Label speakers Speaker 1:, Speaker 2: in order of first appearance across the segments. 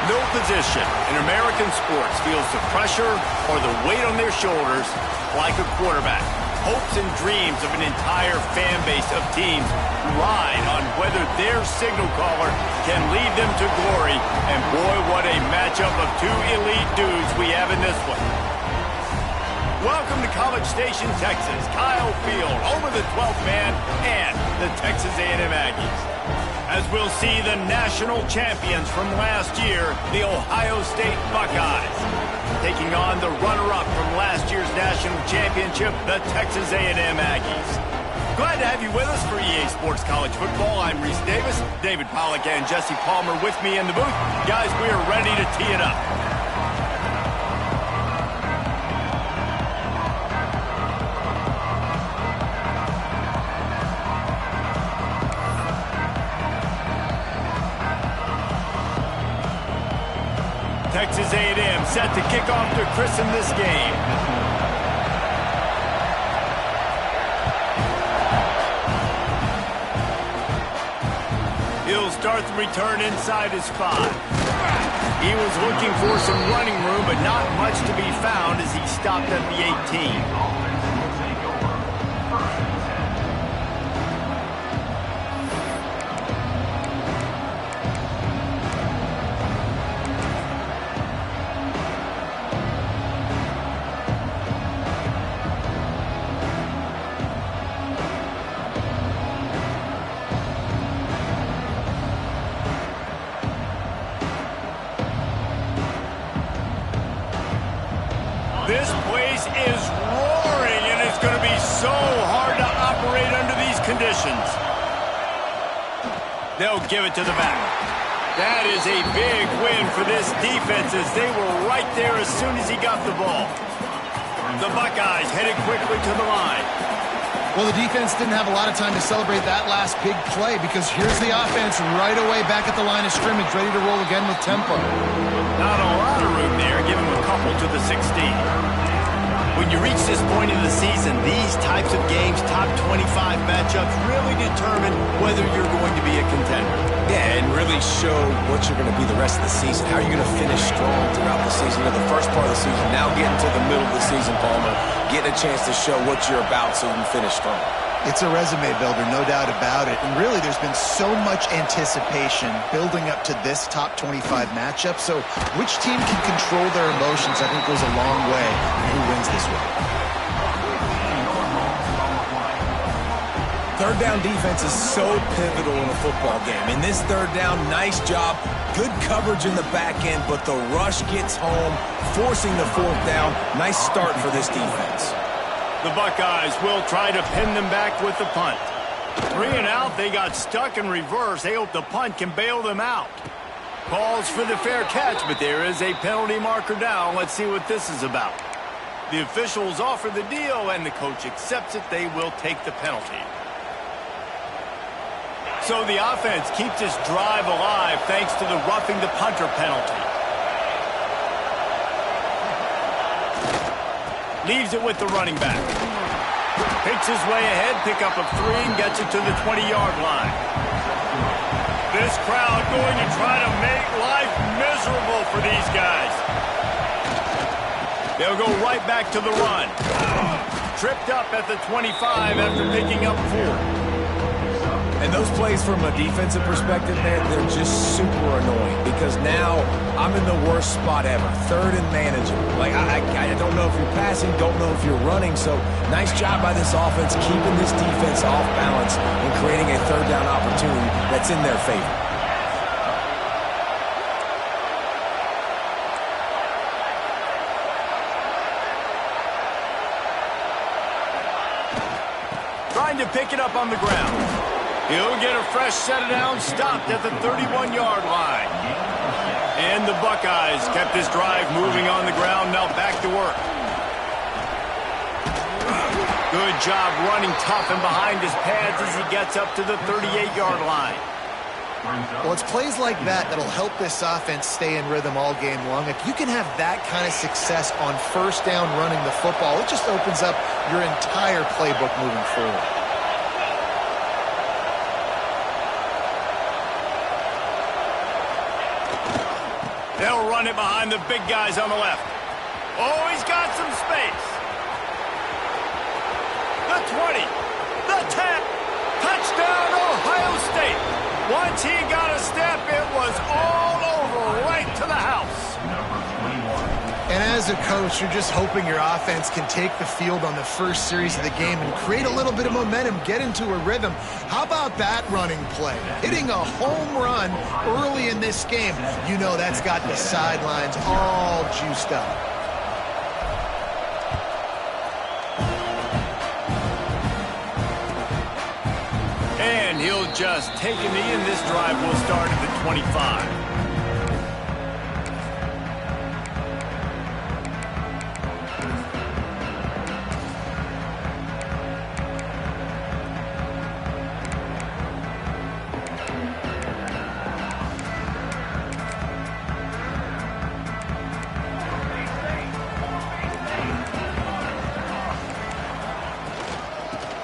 Speaker 1: No position in American sports feels the pressure or the weight on their shoulders like a quarterback. Hopes and dreams of an entire fan base of teams ride on whether their signal caller can lead them to glory. And boy, what a matchup of two elite dudes we have in this one. Welcome to College Station, Texas. Kyle Field, home of the 12th man and the Texas A&M Aggies. As we'll see the national champions from last year, the Ohio State Buckeyes, taking on the runner-up from last year's national championship, the Texas A&M Aggies. Glad to have you with us for EA Sports College Football. I'm Reese Davis, David Pollack and Jesse Palmer with me in the booth. Guys, we are ready to tee it up. Texas A&M set to kick off to christen this game. He'll start the return inside his 5. He was looking for some running room, but not much to be found as he stopped at the 18. This place is roaring, and it's going to be so hard to operate under these conditions. They'll give it to the back. That is a big win for this defense as they were right there as soon as he got the ball. The Buckeyes headed quickly to the line.
Speaker 2: Well, the defense didn't have a lot of time to celebrate that last big play because here's the offense right away back at the line of scrimmage, ready to roll again with tempo.
Speaker 1: Not a lot of room there, give him a couple to the 16. When you reach this point in the season, these types of games, top 25 matchups, really determine whether you're going to be a contender.
Speaker 3: Yeah, and really show what you're going to be the rest of the season. How are you going to finish strong throughout the season? The first part of the season, now getting to the middle of the season, Palmer, getting a chance to show what you're about so you can finish strong.
Speaker 2: It's a resume builder, no doubt about it. And really, there's been so much anticipation building up to this top 25 matchup. So which team can control their emotions, I think, goes a long way in who wins this one.
Speaker 3: Third down defense is so pivotal in a football game. In this third down, nice job. Good coverage in the back end, but the rush gets home, forcing the fourth down. Nice start for this defense.
Speaker 1: The Buckeyes will try to pin them back with the punt. 3 and out, they got stuck in reverse. They hope the punt can bail them out. Calls for the fair catch, but there is a penalty marker down. Let's see what this is about. The officials offer the deal, and the coach accepts it. They will take the penalty. So the offense keeps this drive alive thanks to the roughing the punter penalty. Leaves it with the running back. Picks his way ahead, pick up of 3, and gets it to the 20-yard line. This crowd going to try to make life miserable for these guys. They'll go right back to the run. Tripped up at the 25 after picking up 4.
Speaker 3: And those plays from a defensive perspective, man, they're just super annoying because now I'm in the worst spot ever. Third and manageable. Like, I don't know if you're passing, don't know if you're running. So nice job by this offense keeping this defense off balance and creating a third down opportunity that's in their favor.
Speaker 1: Trying to pick it up on the ground. He'll get a fresh set of downs, stopped at the 31-yard line. And the Buckeyes kept this drive moving on the ground, now back to work. Good job running tough and behind his pads as he gets up to the 38-yard line.
Speaker 2: Well, it's plays like that that'll help this offense stay in rhythm all game long. If you can have that kind of success on first down running the football, it just opens up your entire playbook moving forward.
Speaker 1: run it behind the big guys on the left. Oh, he's got some space. The 20, the 10, touchdown Ohio State. Once he got a step, it was all over, right to the house.
Speaker 2: And as a coach, you're just hoping your offense can take the field on the first series of the game and create a little bit of momentum, get into a rhythm. How about that running play? Hitting a home run early in this game. You know that's got the sidelines all juiced up.
Speaker 1: And he'll just take a knee, and this drive will start at the 25.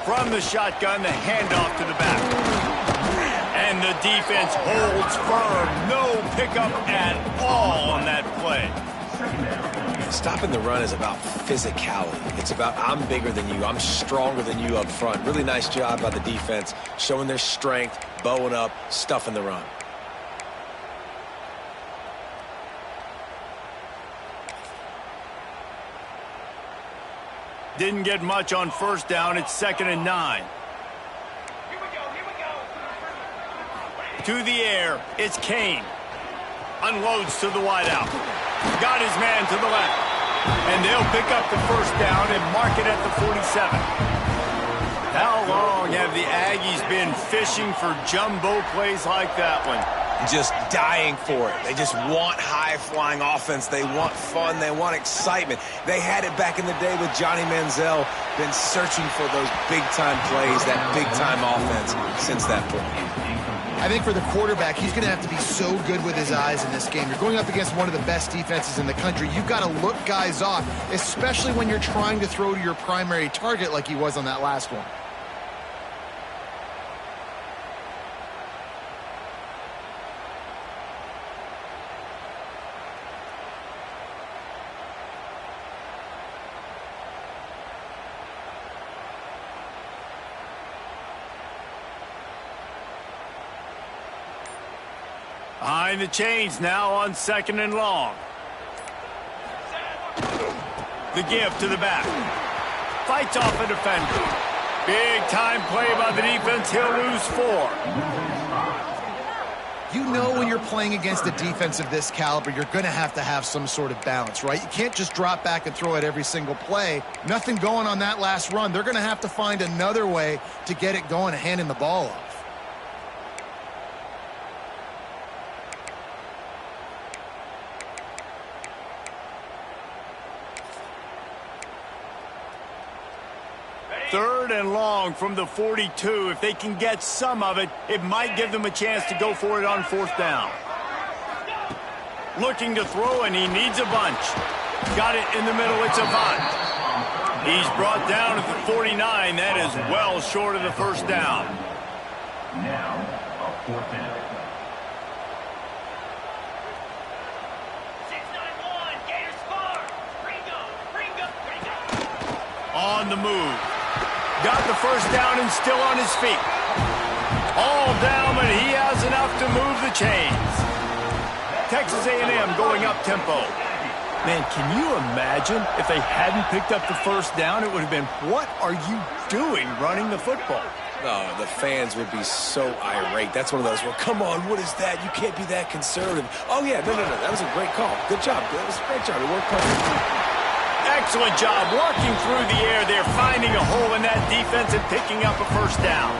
Speaker 1: From the shotgun, the handoff to the back. And the defense holds firm. No pickup at all on that play.
Speaker 3: Stopping the run is about physicality. It's about I'm bigger than you, I'm stronger than you up front. Really nice job by the defense, showing their strength, bowing up, stuffing the run.
Speaker 1: Didn't get much on first down. It's 2nd and 9.
Speaker 4: Here we go.
Speaker 1: To the air, it's Kane. Unloads to the wideout. Got his man to the left. And they'll pick up the first down and mark it at the 47. How long have the Aggies been fishing for jumbo plays like that one?
Speaker 3: Just dying for it. They just want high-flying offense. They want fun. They want excitement. They had it back in the day with Johnny Manziel. Been searching for those big-time plays, that big-time offense since that point.
Speaker 2: I think for the quarterback, he's going to have to be so good with his eyes in this game. You're going up against one of the best defenses in the country. You've got to look guys off, especially when you're trying to throw to your primary target like he was on that last one.
Speaker 1: Behind the chains now on 2nd and long. The give to the back. Fights off a defender. Big time play by the defense. He'll lose 4.
Speaker 2: You know when you're playing against a defense of this caliber, you're going to have some sort of balance, right? You can't just drop back and throw it every single play. Nothing going on that last run. They're going to have to find another way to get it going and handing the ball off.
Speaker 1: Third and long from the 42. If they can get some of it, it might give them a chance to go for it on 4th down. Looking to throw, and he needs a bunch. Got it in the middle. It's Avant. He's brought down at the 49. That is well short of the first down.
Speaker 4: Now, a 4th down. 691, Gators score. Ringo.
Speaker 1: On the move. Got the first down and still on his feet. All down, but he has enough to move the chains. Texas A&M going up tempo. Man, can you imagine if they hadn't picked up the first down? It would have been, what are you doing running the football?
Speaker 3: Oh, the fans would be so irate. That's one of those, well, come on, what is that? You can't be that conservative. Oh, yeah, no, that was a great call. Good job. That was a great job. It worked perfectly.
Speaker 1: Excellent job working through the air there, finding a hole in that defense and picking up a first down.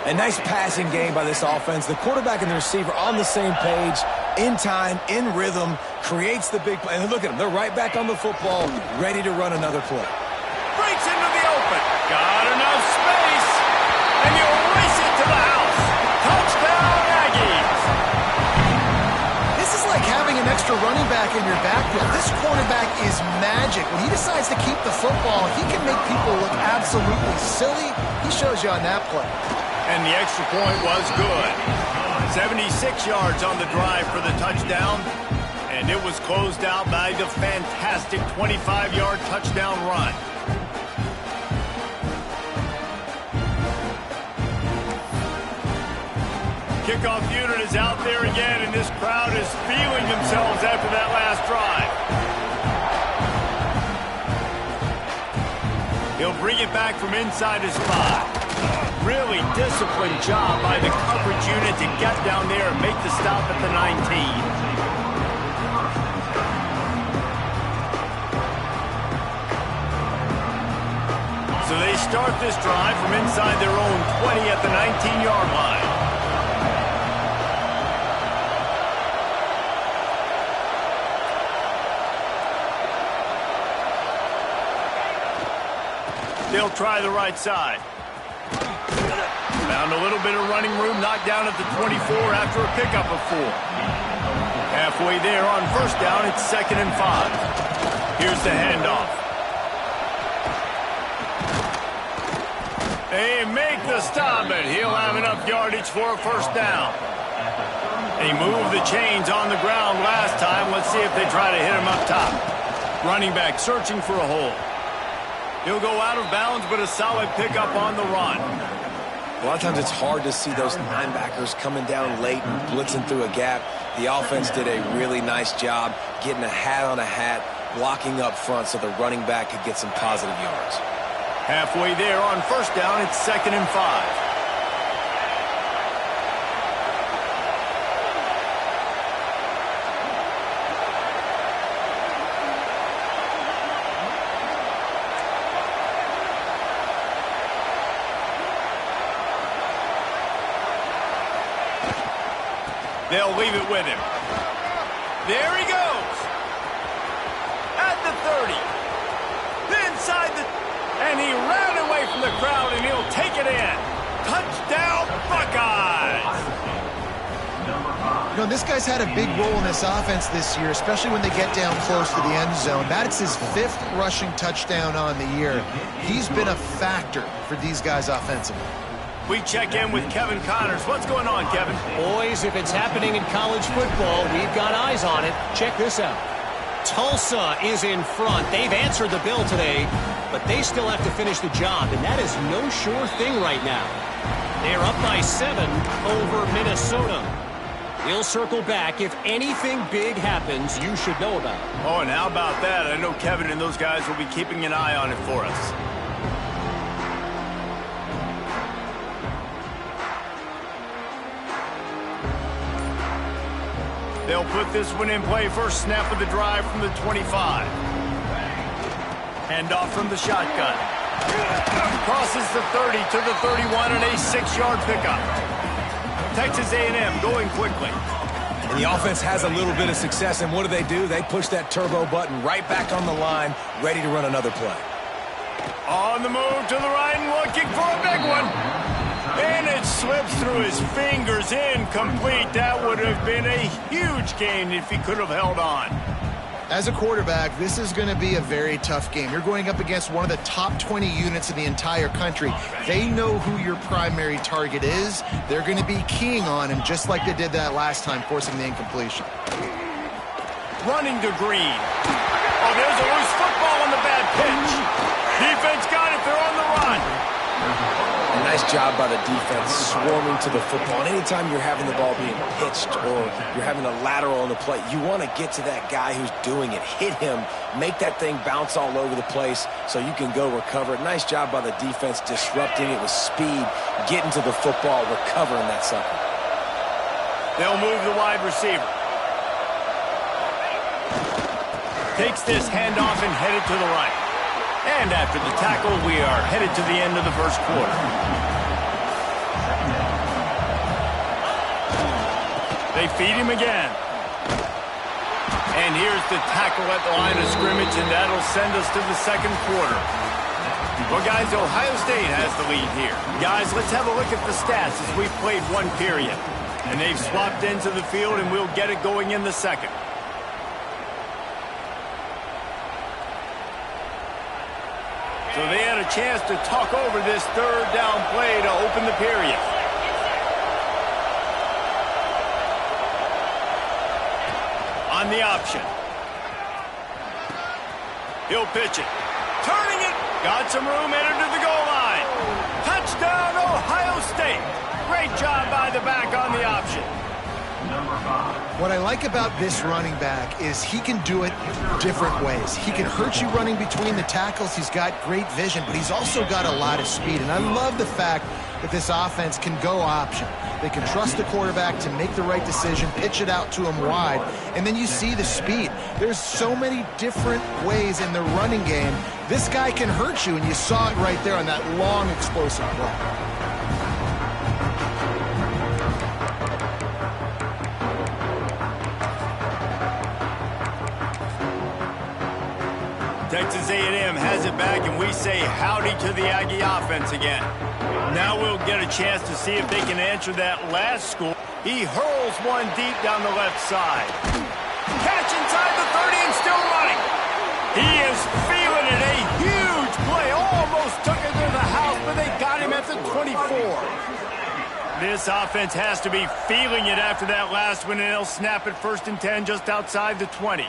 Speaker 3: A nice passing game by this offense. The quarterback and the receiver on the same page, in time, in rhythm, creates the big play. And look at them. They're right back on the football, ready to run another play.
Speaker 1: Breaks into the open. Got enough space. And you'll race it to the house. Touchdown, Aggies.
Speaker 2: This is like having an extra running back in your backfield. This quarterback is magic. When he decides to keep the football, he can make people look absolutely silly. He shows you on that play.
Speaker 1: And the extra point was good. 76 yards on the drive for the touchdown. And it was closed out by the fantastic 25-yard touchdown run. Kickoff unit is out there again, and this crowd is feeling themselves after that last drive. He'll bring it back from inside his spot. Really disciplined job by the coverage unit to get down there and make the stop at the 19. So they start this drive from inside their own 20 at the 19-yard line. They'll try the right side. Found a little bit of running room, knocked down at the 24 after a pickup of 4. Halfway there on first down, it's 2nd and 5. Here's the handoff. They make the stop, but he'll have enough yardage for a first down. They moved the chains on the ground last time. Let's see if they try to hit him up top. Running back searching for a hole. He'll go out of bounds, but a solid pickup on the run.
Speaker 3: A lot of times it's hard to see those linebackers coming down late and blitzing through a gap. The offense did a really nice job getting a hat on a hat, blocking up front so the running back could get some positive yards.
Speaker 1: Halfway there on first down, it's 2nd and 5. They'll leave it with him. There he goes. At the 30. Inside the... And he ran away from the crowd, and he'll take it in. Touchdown, Buckeyes!
Speaker 2: You know, this guy's had a big role in this offense this year, especially when they get down close to the end zone. That's his 5th rushing touchdown on the year. He's been a factor for these guys offensively.
Speaker 1: We check in with Kevin Connors. What's going on, Kevin?
Speaker 5: Boys, if it's happening in college football, we've got eyes on it. Check this out. Tulsa is in front. They've answered the bell today, but they still have to finish the job, and that is no sure thing right now. They're up by 7 over Minnesota. We'll circle back. If anything big happens, you should know about it.
Speaker 1: Oh, and how about that? I know Kevin and those guys will be keeping an eye on it for us. They'll put this one in play. First snap of the drive from the 25. Handoff from the shotgun. Crosses the 30 to the 31 and a 6-yard pickup. Texas A&M going quickly.
Speaker 3: And the offense has a little bit of success, and what do? They push that turbo button right back on the line, ready to run another play.
Speaker 1: On the move to the right and looking for a big one. And it slips through his fingers, incomplete. That would have been a huge gain if he could have held on.
Speaker 2: As a quarterback, this is going to be a very tough game. You're going up against one of the top 20 units in the entire country. They know who your primary target is. They're going to be keying on him just like they did that last time, forcing the incompletion.
Speaker 1: Running to Green. Oh, there's a loose football on the bad pitch. Defense got it. They're on the run.
Speaker 3: A nice job by the defense swarming to the football. And anytime you're having the ball being pitched or you're having a lateral on the plate, you want to get to that guy who's doing it. Hit him. Make that thing bounce all over the place so you can go recover it. Nice job by the defense disrupting it with speed, getting to the football, recovering that sucker.
Speaker 1: They'll move the wide receiver. Takes this handoff and headed to the right. And after the tackle, we are headed to the end of the first quarter. They feed him again. And here's the tackle at the line of scrimmage, and that'll send us to the second quarter. Well, guys, Ohio State has the lead here. Guys, let's have a look at the stats as we've played one period. And they've swapped into the field, and we'll get it going in the second. So they had a chance to talk over this third down play to open the period. On On the option. He'll pitch it. Turning it. Got some room, entered to the goal line. Touchdown, Ohio State. Great job by the back on the option.
Speaker 2: What I like about this running back is he can do it different ways. He can hurt you running between the tackles. He's got great vision, but he's also got a lot of speed. And I love the fact that this offense can go option. They can trust the quarterback to make the right decision, pitch it out to him wide, and then you see the speed. There's so many different ways in the running game. This guy can hurt you, and you saw it right there on that long, explosive play.
Speaker 1: Texas A&M has it back, and we say howdy to the Aggie offense again. Now we'll get a chance to see if they can answer that last score. He hurls one deep down the left side. Catch inside the 30 and still running. He is feeling it. A huge play. Almost took it to the house, but they got him at the 24. This offense has to be feeling it after that last one, and they'll snap it 1st and 10 just outside the 20.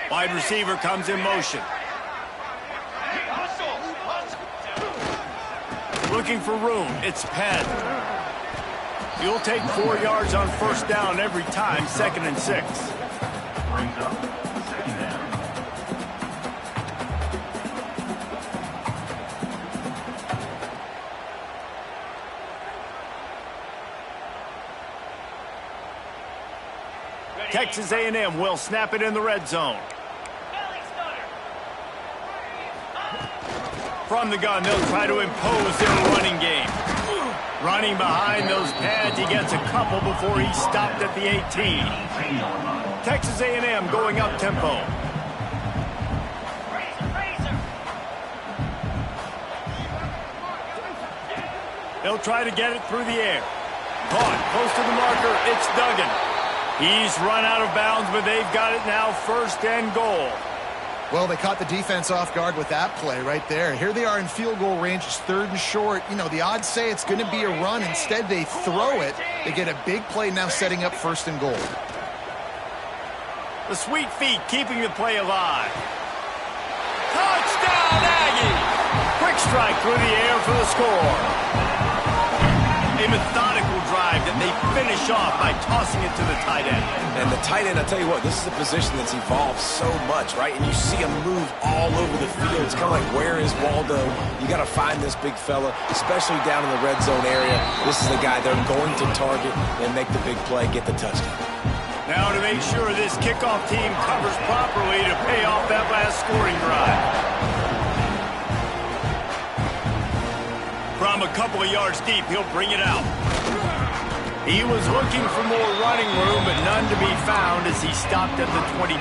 Speaker 1: Wide receiver comes in motion. Looking for room. It's Penn. He'll take 4 yards on 1st down every time, 2nd and 6.
Speaker 4: Brings up 2nd down.
Speaker 1: Texas A&M will snap it in the red zone. From the gun, they'll try to impose their running game. Running behind those pads, he gets a couple before he stopped at the 18. Texas A&M going up tempo. They'll try to get it through the air. Caught close to the marker, it's Duggan. He's run out of bounds, but they've got it now 1st and goal.
Speaker 2: Well, they caught the defense off guard with that play right there. Here they are in field goal range. It's 3rd and short. You know, the odds say it's going to be a run. Instead, they throw it. They get a big play now setting up 1st and goal.
Speaker 1: The sweet feet keeping the play alive. Touchdown, Aggie! Quick strike through the air for the score. A methodical drive that they finish off by tossing it to the tight end.
Speaker 3: And the tight end, I'll tell you what, this is a position that's evolved so much, right? And you see him move all over the field. It's kind of like, where is Waldo? You got to find this big fella, especially down in the red zone area. This is the guy they're going to target and make the big play, get the touchdown.
Speaker 1: Now to make sure this kickoff team covers properly to pay off that last scoring drive. From a couple of yards deep, he'll bring it out. He was looking for more running room, but none to be found as he stopped at the 23.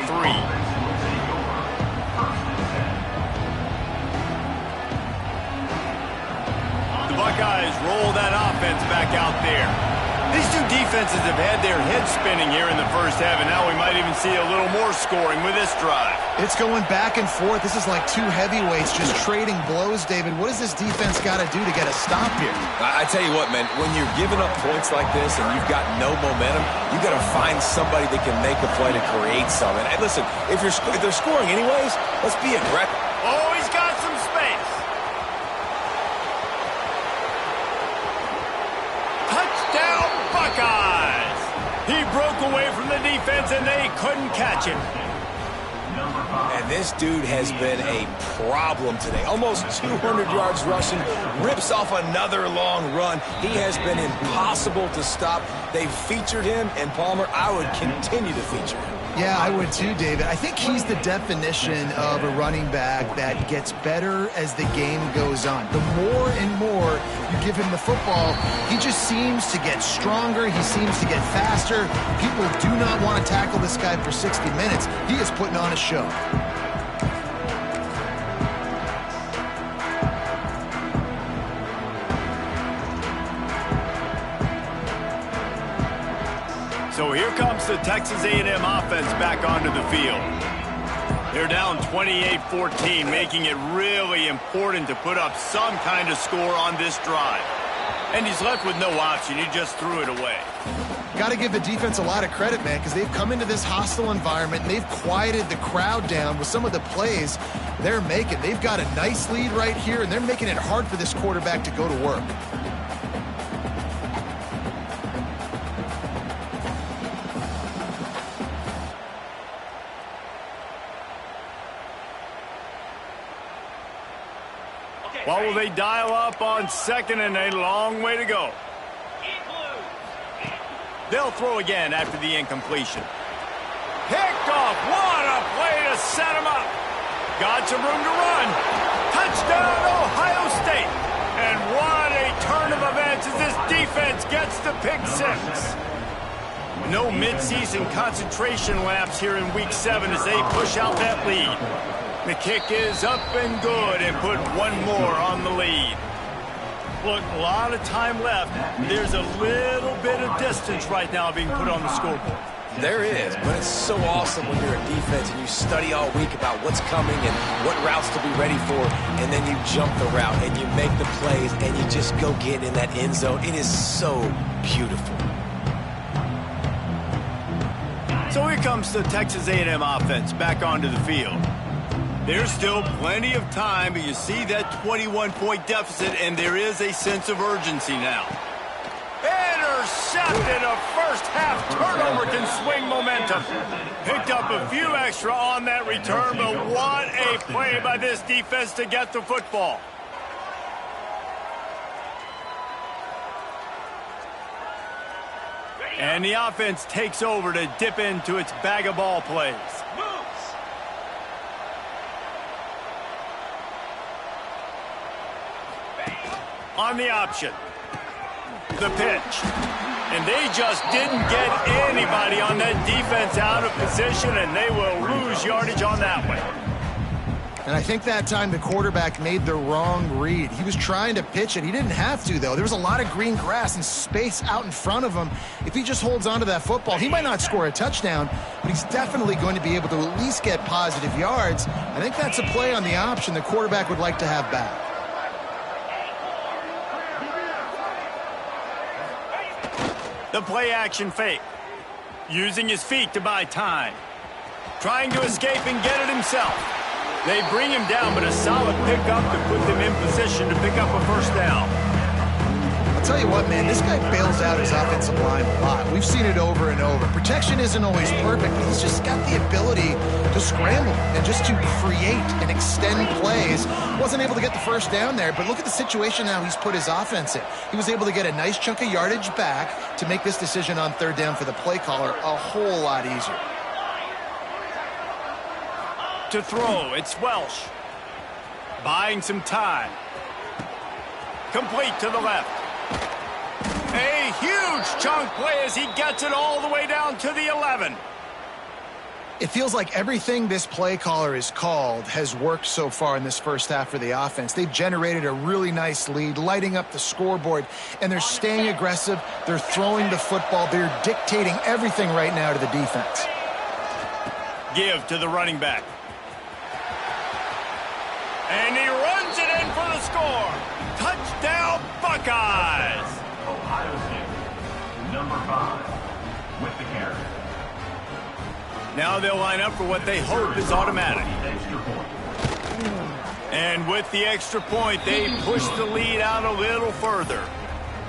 Speaker 1: The Buckeyes roll that offense back out there. These two defenses have had their heads spinning here in the 1st half, and now we might even see a little more scoring with this drive.
Speaker 2: It's going back and forth. This is like two heavyweights just trading blows, David. What does this defense got to do to get a stop here?
Speaker 3: I tell you what, man, when you're giving up points like this and you've got no momentum, you got to find somebody that can make a play to create something. And listen, if they're scoring anyways, let's be aggressive.
Speaker 1: Oh, he's got some space. Touchdown, Buckeyes! He broke away from the defense and they couldn't catch him.
Speaker 3: And this dude has been a problem today. Almost 200 yards rushing, rips off another long run. He has been impossible to stop. They've featured him, and Palmer, I would continue to feature him.
Speaker 2: Yeah, I would too, David. I think he's the definition of a running back that gets better as the game goes on. The more and more you give him the football, he just seems to get stronger. He seems to get faster. People do not want to tackle this guy for 60 minutes. He is putting on a show.
Speaker 1: So here comes the Texas A&M offense back onto the field. They're down 28-14, making it really important to put up some kind of score on this drive. And he's left with no option. He just threw it away.
Speaker 2: Got to give the defense a lot of credit, man, because they've come into this hostile environment and they've quieted the crowd down with some of the plays they're making. They've got a nice lead right here, and they're making it hard for this quarterback to go to work.
Speaker 1: What will they dial up on second and a long way to go? They'll throw again after the incompletion. Picked off. What a play to set him up. Got some room to run. Touchdown, Ohio State. And what a turn of events as this defense gets the pick six. No midseason concentration laps here in Week 7 as they push out that lead. The kick is up and good and put one more on the lead. Look, a lot of time left. There's a little bit of distance right now being put on the scoreboard.
Speaker 3: There is, but it's so awesome when you're a defense and you study all week about what's coming and what routes to be ready for, and then you jump the route and you make the plays and you just go get in that end zone. It is so beautiful.
Speaker 1: So here comes the Texas A&M offense back onto the field. There's still plenty of time, but you see that 21-point deficit, and there is a sense of urgency now. Intercepted. A first-half turnover can swing momentum. Picked up a few extra on that return, but what a play by this defense to get the football. And the offense takes over to dip into its bag of ball plays. On the option. The pitch. And they just didn't get anybody on that defense out of position, and they will lose yardage on that one.
Speaker 2: And I think that time the quarterback made the wrong read. He was trying to pitch it. He didn't have to, though. There was a lot of green grass and space out in front of him. If he just holds on to that football, he might not score a touchdown, but he's definitely going to be able to at least get positive yards. I think that's a play on the option the quarterback would like to have back.
Speaker 1: The play-action fake. Using his feet to buy time. Trying to escape and get it himself. They bring him down, but a solid pickup to put them in position to pick up a first down.
Speaker 2: I'll tell you what, man, this guy bails out his offensive line a lot. We've seen it over and over. Protection isn't always perfect, but he's just got the ability to scramble and just to create and extend plays. Wasn't able to get the first down there, but look at the situation now he's put his offense in. He was able to get a nice chunk of yardage back to make this decision on third down for the play caller a whole lot easier.
Speaker 1: To throw, it's Welsh. Buying some time. Complete to the left. A huge chunk play as he gets it all the way down to the 11.
Speaker 2: It feels like everything this play caller has called has worked so far in this first half for the offense. They've generated a really nice lead, lighting up the scoreboard, and they're staying aggressive. They're throwing the football. They're dictating everything right now to the defense.
Speaker 1: Give to the running back. And he runs it in for the score. Touchdown, Buckeyes.
Speaker 4: Ohio State, number 5, with the carry.
Speaker 1: Now they'll line up for what they hope is automatic.
Speaker 4: Extra point.
Speaker 1: And with the extra point, they push the lead out a little further.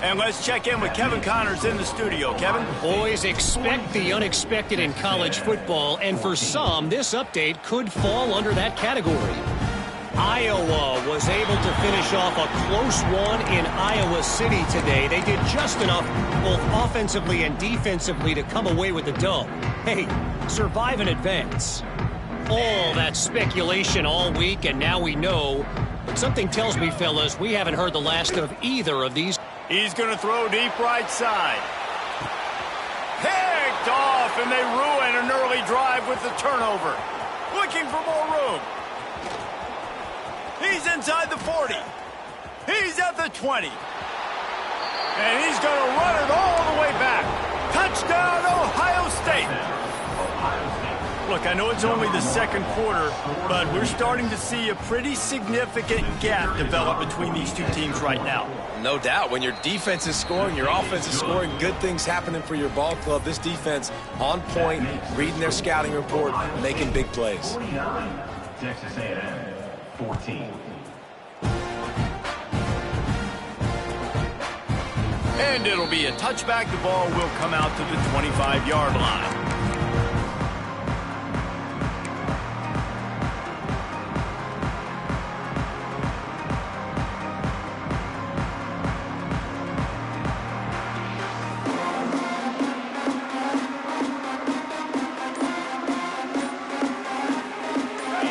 Speaker 1: And let's check in with Kevin Connors in the studio. Kevin?
Speaker 5: Boys, expect the unexpected in college football, and for some, this update could fall under that category. Iowa was able to finish off a close one in Iowa City today. They did just enough, both offensively and defensively, to come away with the dub. Hey, survive and advance. All that speculation all week, and now we know. But something tells me, fellas, we haven't heard the last of either of these.
Speaker 1: He's going to throw deep right side. Picked off, and they ruin an early drive with the turnover. Looking for more room. He's inside the 40. He's at the 20. And he's going to run it all the way back. Touchdown, Ohio State.
Speaker 4: Ohio State,
Speaker 1: Look, I know it's only the second quarter, but we're starting to see a pretty significant gap develop between these two teams right now.
Speaker 3: No doubt. When your defense is scoring, your offense is scoring, good things happening for your ball club. This defense on point, reading their scouting report, making big plays.
Speaker 4: 49, Texas A&M, 14.
Speaker 1: And it'll be a touchback. The ball will come out to the 25-yard line.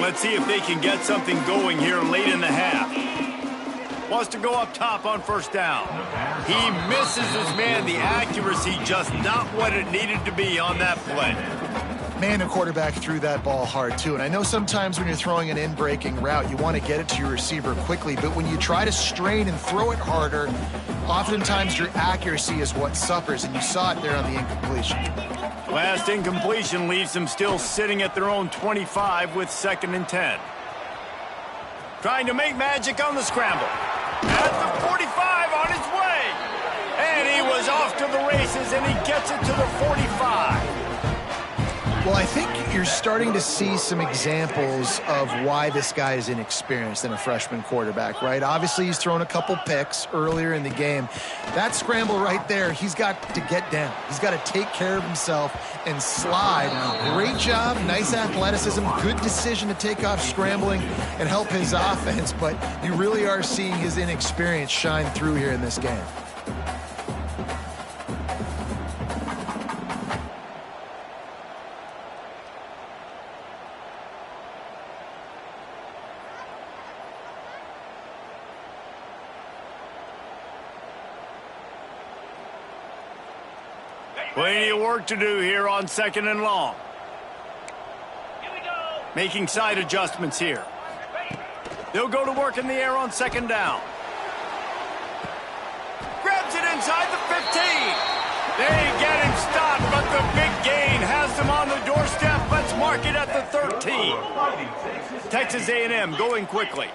Speaker 1: Let's see if they can get something going here late in the half. Wants to go up top on first down. He misses his man. The accuracy just not what it needed to be on that play.
Speaker 2: Man, the quarterback threw that ball hard, too. And I know sometimes when you're throwing an in-breaking route, you want to get it to your receiver quickly. But when you try to strain and throw it harder, oftentimes your accuracy is what suffers. And you saw it there on the incompletion.
Speaker 1: Last incompletion leaves them still sitting at their own 25 with 2nd and 10. Trying to make magic on the scramble. At the 45 on his way. And he was off to the races, and he gets it to the 45.
Speaker 2: Well, I think you're starting to see some examples of why this guy is inexperienced than a freshman quarterback, right? Obviously, he's thrown a couple picks earlier in the game. That scramble right there, he's got to get down. He's got to take care of himself and slide. Great job, nice athleticism, good decision to take off scrambling and help his offense, but you really are seeing his inexperience shine through here in this game.
Speaker 1: Plenty of work to do here on 2nd and long.
Speaker 6: Here we go.
Speaker 1: Making side adjustments here. They'll go to work in the air on 2nd down. Grabs it inside the 15. They get him stopped, but the big gain has them on the doorstep. Let's mark it at the 13. Texas A&M going quickly.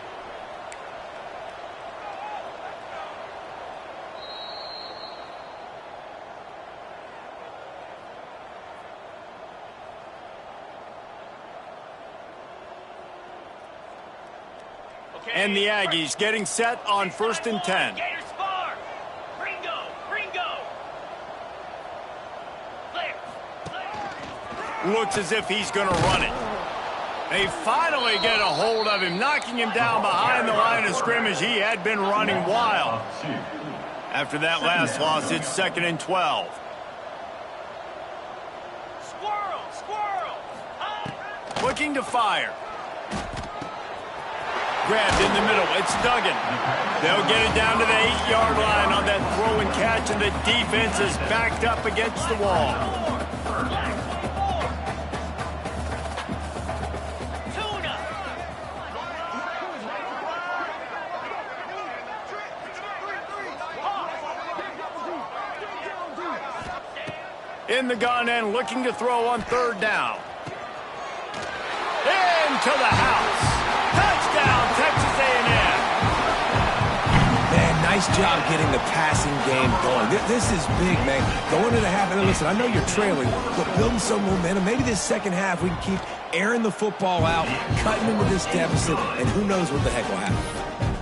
Speaker 1: And the Aggies getting set on 1st and 10.
Speaker 6: Gator spar. Ringo.
Speaker 1: Looks as if he's going to run it. They finally get a hold of him, knocking him down behind the line of scrimmage. He had been running wild. After that last loss, it's 2nd and 12.
Speaker 6: Squirrel.
Speaker 1: Looking to fire. Grabbed in the middle. It's Duggan. They'll get it down to the 8-yard line on that throw and catch, and the defense is backed up against the wall. In the gun and looking to throw on 3rd down. Into the house. Touchdown, Texas A&M.
Speaker 3: Man, nice job getting the passing game going. This is big, man. Going to the half, and listen, I know you're trailing, but building some momentum. Maybe this second half we can keep airing the football out, cutting into this deficit, and who knows what the heck will happen.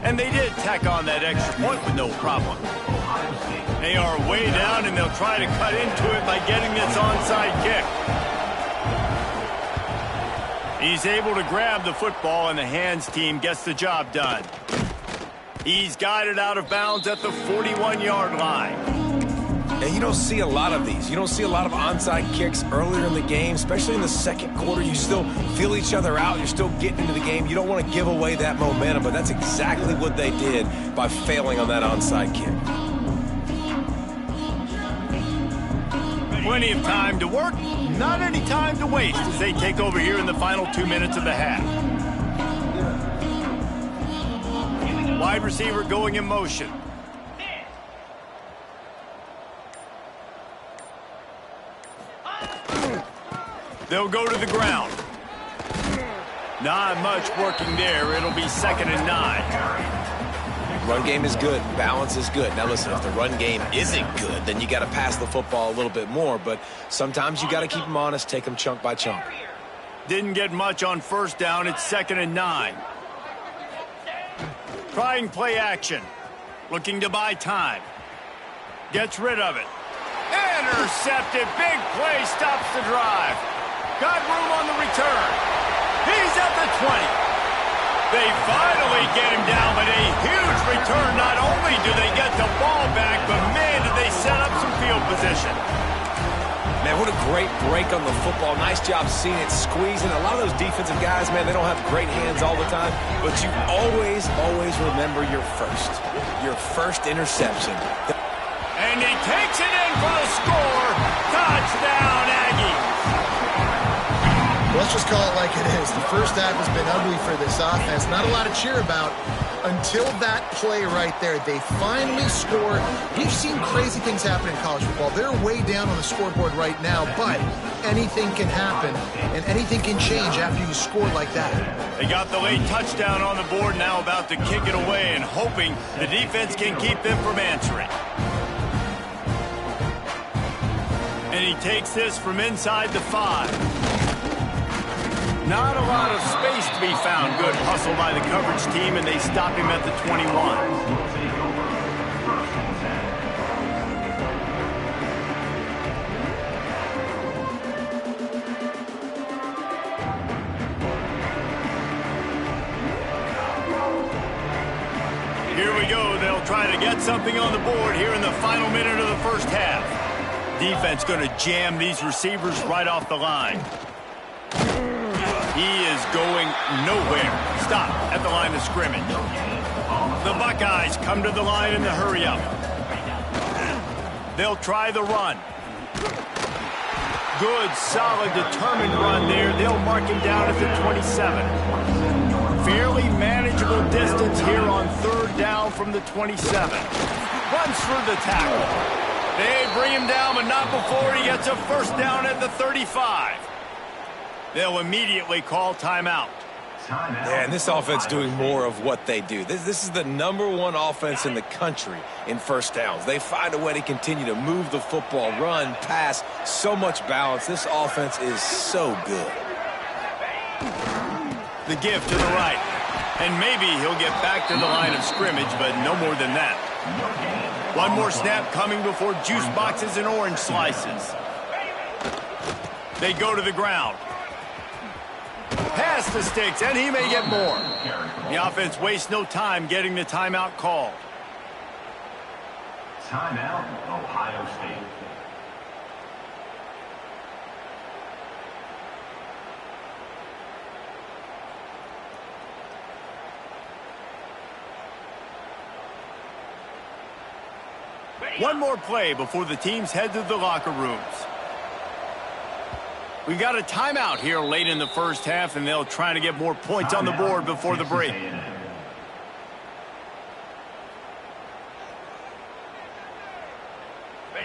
Speaker 1: And they did tack on that extra point with no problem. They are way down, and they'll try to cut into it by getting this onside kick. He's able to grab the football, and the hands team gets the job done. He's got it out of bounds at the 41-yard line.
Speaker 3: And you don't see a lot of these. You don't see a lot of onside kicks earlier in the game, especially in the second quarter. You still feel each other out. You're still getting into the game. You don't want to give away that momentum, but that's exactly what they did by failing on that onside kick.
Speaker 1: Plenty of time to work, not any time to waste as they take over here in the final 2 minutes of the half. Wide receiver going in motion. They'll go to the ground. Not much working there. It'll be 2nd and 9.
Speaker 3: Run game is good. Balance is good. Now, listen, if the run game isn't good, then you got to pass the football a little bit more. But sometimes you got to keep them honest, take them chunk by chunk.
Speaker 1: Didn't get much on 1st down. It's 2nd and 9. Trying play action. Looking to buy time. Gets rid of it. Intercepted. Big play. Stops the drive. Got room on the return. He's at the 20. They finally get him down, but a huge return. Not only do they get the ball back, but man, did they set up some field position.
Speaker 3: Man, what a great break on the football. Nice job seeing it squeezing. A lot of those defensive guys, man, they don't have great hands all the time, but you always remember your first interception.
Speaker 1: And he takes it in for the score. Touchdown, Aggies.
Speaker 2: Let's just call it like it is. The first half has been ugly for this offense. Not a lot to cheer about until that play right there. They finally score. We've seen crazy things happen in college football. They're way down on the scoreboard right now, but anything can happen, and anything can change after you score like that.
Speaker 1: They got the late touchdown on the board, now about to kick it away and hoping the defense can keep them from answering. And he takes this from inside the 5. Not a lot of space to be found. Good hustle by the coverage team, and they stop him at the 21. Here we go. They'll try to get something on the board here in the final minute of the first half. Defense going to jam these receivers right off the line. He is going nowhere. Stop at the line of scrimmage. The Buckeyes come to the line in the hurry-up. They'll try the run. Good, solid, determined run there. They'll mark him down at the 27. Fairly manageable distance here on 3rd down from the 27. Runs through the tackle. They bring him down, but not before he gets a 1st down at the 35. They'll immediately call timeout.
Speaker 3: Yeah, and this offense doing more of what they do. This is the #1 offense in the country in 1st downs. They find a way to continue to move the football, run, pass, so much balance. This offense is so good.
Speaker 1: The give to the right. And maybe he'll get back to the line of scrimmage, but no more than that. One more snap coming before juice boxes and orange slices. They go to the ground. Pass the sticks, and he may get more. The offense wastes no time getting the timeout called.
Speaker 4: Timeout, Ohio State.
Speaker 1: One more play before the teams head to the locker rooms. We've got a timeout here late in the first half, and they'll try to get more points on the board before the break.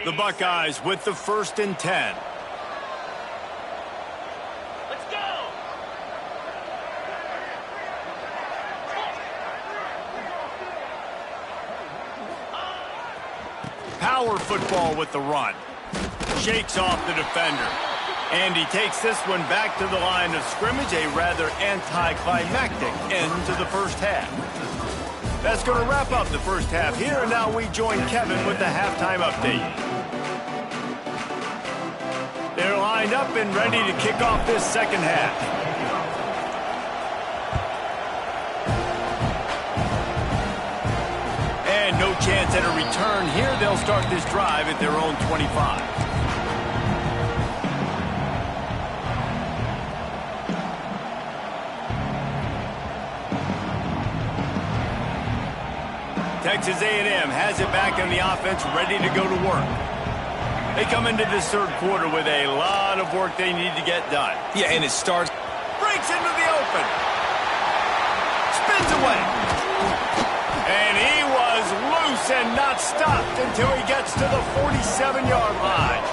Speaker 1: The Buckeyes with the 1st and 10.
Speaker 6: Let's go!
Speaker 1: Power football with the run. Shakes off the defender. And he takes this one back to the line of scrimmage, a rather anticlimactic end to the first half. That's going to wrap up the first half here, and now we join Kevin with the halftime update. They're lined up and ready to kick off this second half. And no chance at a return here. They'll start this drive at their own 25. Texas A&M has it back in the offense, ready to go to work. They come into this 3rd quarter with a lot of work they need to get done.
Speaker 3: Yeah, and it starts.
Speaker 1: Breaks into the open. Spins away. And he was loose and not stopped until he gets to the 47-yard line.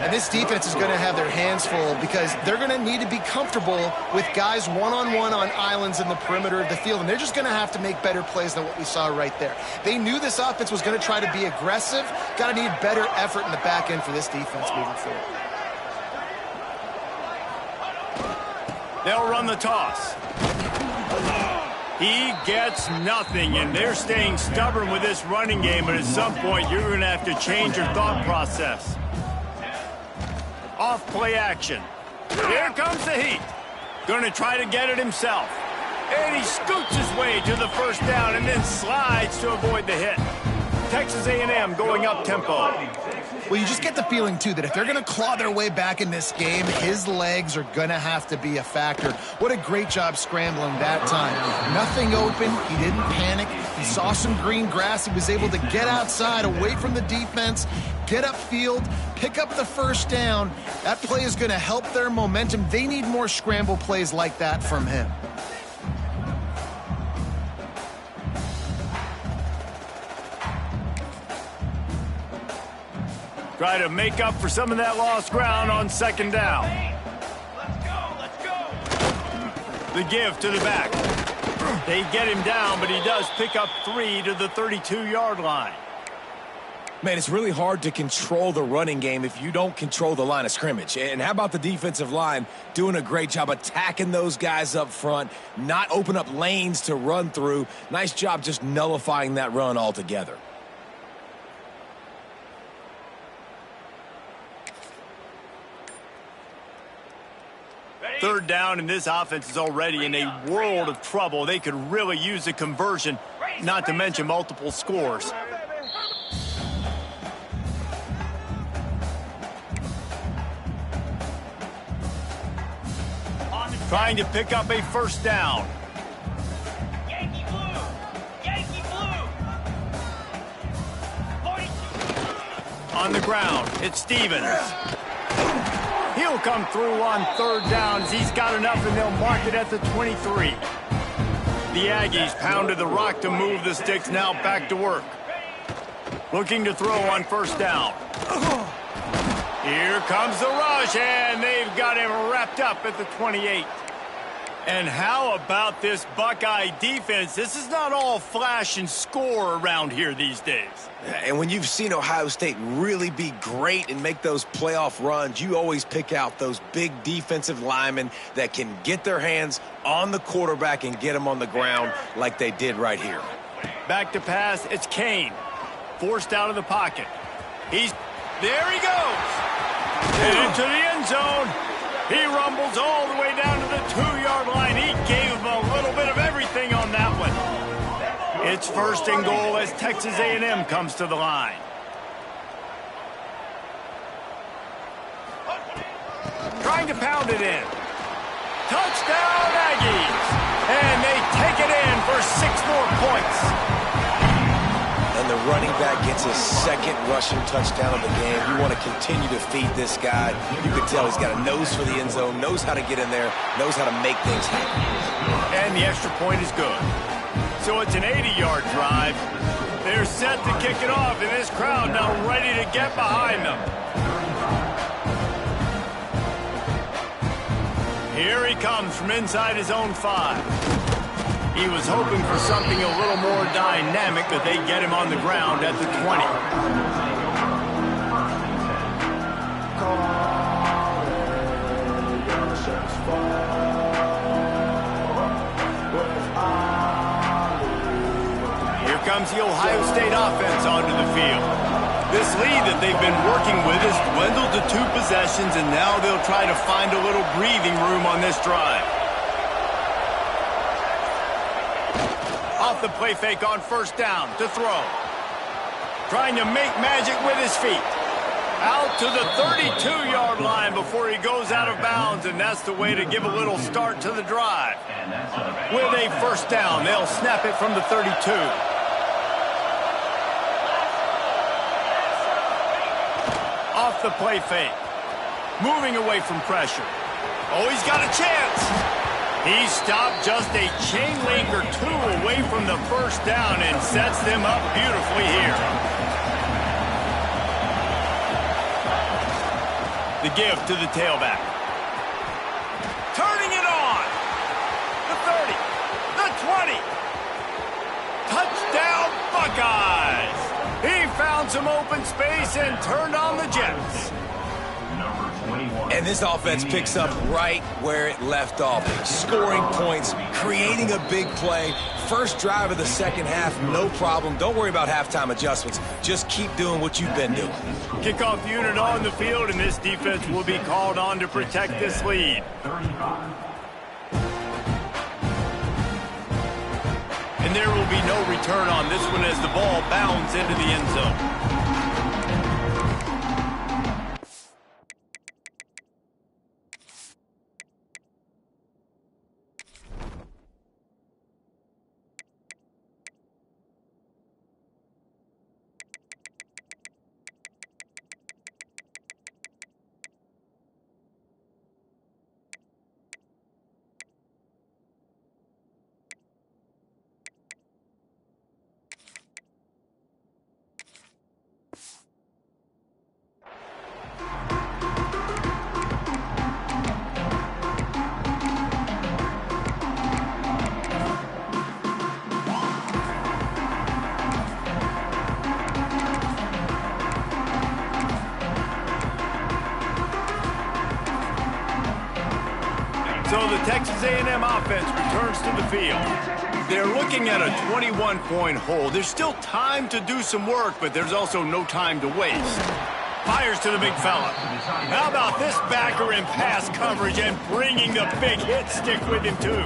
Speaker 2: And this defense is going to have their hands full because they're going to need to be comfortable with guys one-on-one on islands in the perimeter of the field, and they're just going to have to make better plays than what we saw right there. They knew this offense was going to try to be aggressive. Got to need better effort in the back end for this defense moving forward.
Speaker 1: They'll run the toss. He gets nothing, and they're staying stubborn with this running game, but at some point you're going to have to change your thought process. Off play action. Here comes the heat. Going to try to get it himself. And he scoots his way to the first down and then slides to avoid the hit. Texas A&M going up tempo.
Speaker 2: Well, you just get the feeling, too, that if they're going to claw their way back in this game, his legs are going to have to be a factor. What a great job scrambling that time. Nothing open. He didn't panic. He saw some green grass. He was able to get outside, away from the defense, get upfield, pick up the first down. That play is going to help their momentum. They need more scramble plays like that from him.
Speaker 1: Try to make up for some of that lost ground on second down.
Speaker 6: Let's go.
Speaker 1: The give to the back. They get him down, but he does pick up 3 to the 32-yard line.
Speaker 3: Man, it's really hard to control the running game if you don't control the line of scrimmage. And how about the defensive line doing a great job attacking those guys up front, not open up lanes to run through. Nice job just nullifying that run altogether.
Speaker 1: Third down, and this offense is already in a world of trouble. They could really use a conversion, not to mention multiple scores. Trying to pick up a first down.
Speaker 6: Yankee blue. Yankee blue. 42.
Speaker 1: On the ground, it's Stevens. He'll come through on third downs. He's got enough, and they'll mark it at the 23. The Aggies pounded the rock to move the sticks. Now back to work. Looking to throw on first down. Here comes the rush, and they've got him wrapped up at the 28. And how about this Buckeye defense? This is not all flash and score around here these days.
Speaker 3: And when you've seen Ohio State really be great and make those playoff runs, you always pick out those big defensive linemen that can get their hands on the quarterback and get him on the ground like they did right here.
Speaker 1: Back to pass, it's Kane. Forced out of the pocket. There he goes. And into the end zone. He rumbles all the way down to the 2-yard line. He gave him a little bit of everything on that one. It's first and goal as Texas A&M comes to the line. Trying to pound it in. Touchdown, Aggies. And they take it in for 6 more points.
Speaker 3: And the running back gets his second rushing touchdown of the game. You want to continue to feed this guy. You can tell he's got a nose for the end zone, knows how to get in there, knows how to make things happen.
Speaker 1: And the extra point is good. So it's an 80-yard drive. They're set to kick it off, and this crowd now ready to get behind them. Here he comes from inside his own 5. He was hoping for something a little more dynamic, but they get him on the ground at the 20. Here comes the Ohio State offense onto the field. This lead that they've been working with has dwindled to 2 possessions, and now they'll try to find a little breathing room on this drive. Off the play fake on first down to throw. Trying to make magic with his feet. Out to the 32-yard line before he goes out of bounds, and that's the way to give a little start to the drive. With a first down, they'll snap it from the 32. Off the play fake. Moving away from pressure. Oh, he's got a chance. He stopped just a chain link or 2 away from the first down and sets them up beautifully here. The give to the tailback. Turning it on. The 30. The 20. Touchdown, Buckeyes. He found some open space and turned on the Jets.
Speaker 3: And this offense picks up right where it left off. Scoring points, creating a big play. First drive of the second half, no problem. Don't worry about halftime adjustments. Just keep doing what you've been doing.
Speaker 1: Kickoff unit on the field, and this defense will be called on to protect this lead. And there will be no return on this one as the ball bounds into the end zone. So the Texas A&M offense returns to the field. They're looking at a 21-point hole. There's still time to do some work, but there's also no time to waste. Fires to the big fella. How about this backer in pass coverage and bringing the big hit stick with him, too?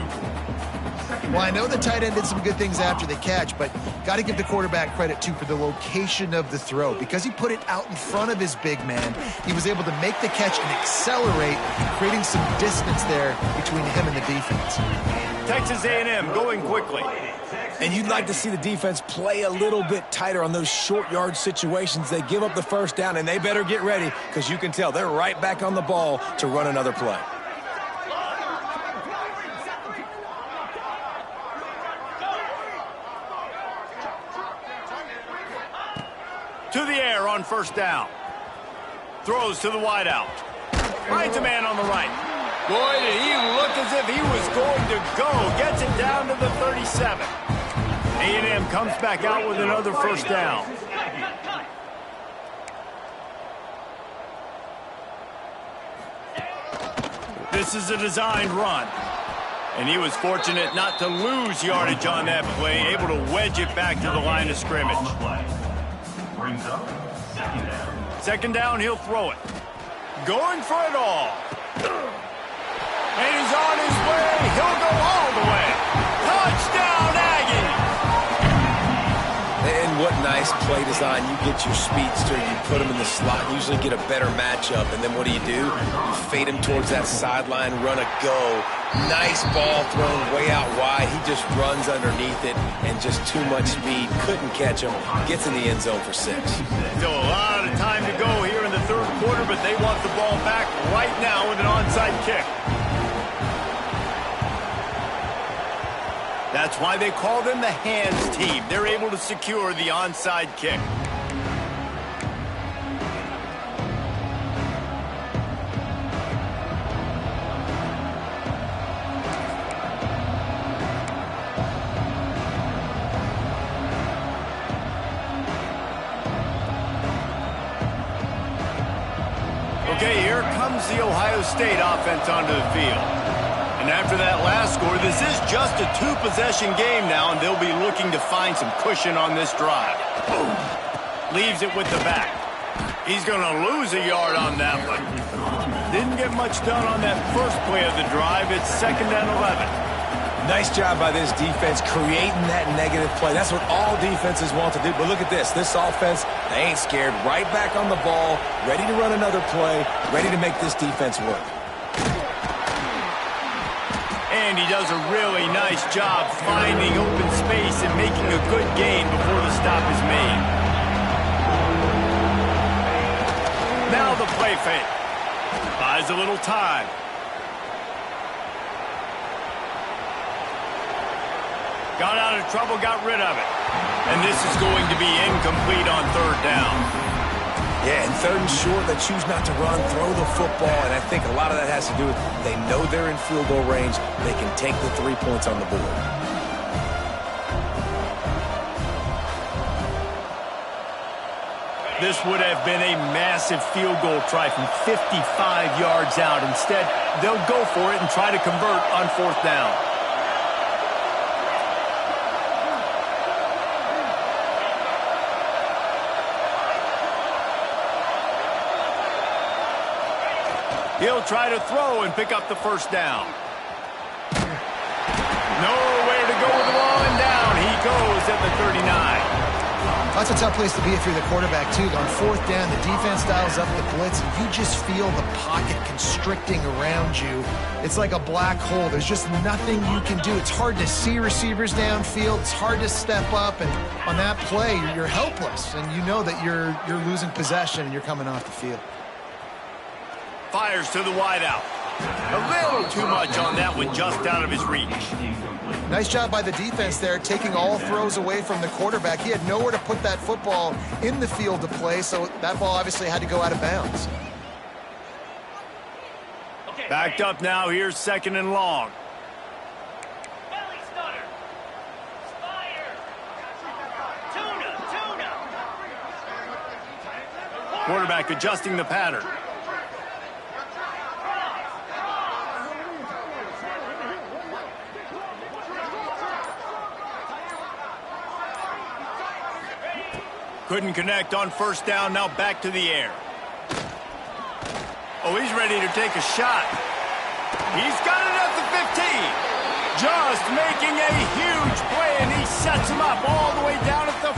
Speaker 2: Well, I know the tight end did some good things after the catch, but got to give the quarterback credit, too, for the location of the throw. Because he put it out in front of his big man, he was able to make the catch and accelerate, creating some distance there between him and the defense.
Speaker 1: Texas A&M going quickly.
Speaker 3: And you'd like to see the defense play a little bit tighter on those short yard situations. They give up the first down, and they better get ready because you can tell they're right back on the ball to run another play.
Speaker 1: To the air on first down. Throws to the wideout. Finds a man on the right. Boy, did he look as if he was going to go. Gets it down to the 37. A&M comes back out with another first down. This is a designed run. And he was fortunate not to lose yardage on that play, able to wedge it back to the line of scrimmage.
Speaker 4: Brings up second down.
Speaker 1: Second down, he'll throw it. Going for it all. And he's on his way. He'll go all the way. Touchdown, Aggie!
Speaker 3: And what nice play design. You get your speedster, you put him in the slot, usually get a better matchup. And then what do? You fade him towards that sideline, run a go. Nice ball thrown way out wide. He just runs underneath it and just too much speed. Couldn't catch him. Gets in the end zone for 6.
Speaker 1: Still a lot of time to go here in the third quarter, but they want the ball back right now with an onside kick. That's why they call them the hands team. They're able to secure the onside kick. Okay, here comes the Ohio State offense onto the field. And after that last score, this is just a two-possession game now, and they'll be looking to find some cushion on this drive. Boom. Leaves it with the back. He's going to lose a yard on that one. Didn't get much done on that first play of the drive. It's 2nd and 11.
Speaker 3: Nice job by this defense creating that negative play. That's what all defenses want to do. But look at this. This offense, they ain't scared. Right back on the ball, ready to run another play, ready to make this defense work.
Speaker 1: And he does a really nice job finding open space and making a good gain before the stop is made. Now the play fake. Buys a little time. Got out of trouble, got rid of it. And this is going to be incomplete on third down.
Speaker 3: Yeah, and third and short, they choose not to run, throw the football, and I think a lot of that has to do with they know they're in field goal range. They can take the 3 points on the board.
Speaker 1: This would have been a massive field goal try from 55 yards out. Instead, they'll go for it and try to convert on 4th down. He'll try to throw and pick up the 1st down. Nowhere to go with the ball, and down he goes at the 39.
Speaker 2: That's a tough place to be if you're the quarterback, too. On 4th down, the defense dials up the blitz, and you just feel the pocket constricting around you. It's like a black hole. There's just nothing you can do. It's hard to see receivers downfield. It's hard to step up, and on that play, you're helpless, and you know that you're losing possession and you're coming off the field.
Speaker 1: Fires to the wideout. A little too much on that one, just out of his reach.
Speaker 2: Nice job by the defense there, taking all throws away from the quarterback. He had nowhere to put that football in the field to play, so that ball obviously had to go out of bounds.
Speaker 1: Backed up now, here's 2nd and long.
Speaker 6: Belly stutter. Spire. Tuna.
Speaker 1: Quarterback adjusting the pattern. Couldn't connect on 1st down, now back to the air. Oh, he's ready to take a shot. He's got it at the 15. Just making a huge play, and he sets him up all the way down at the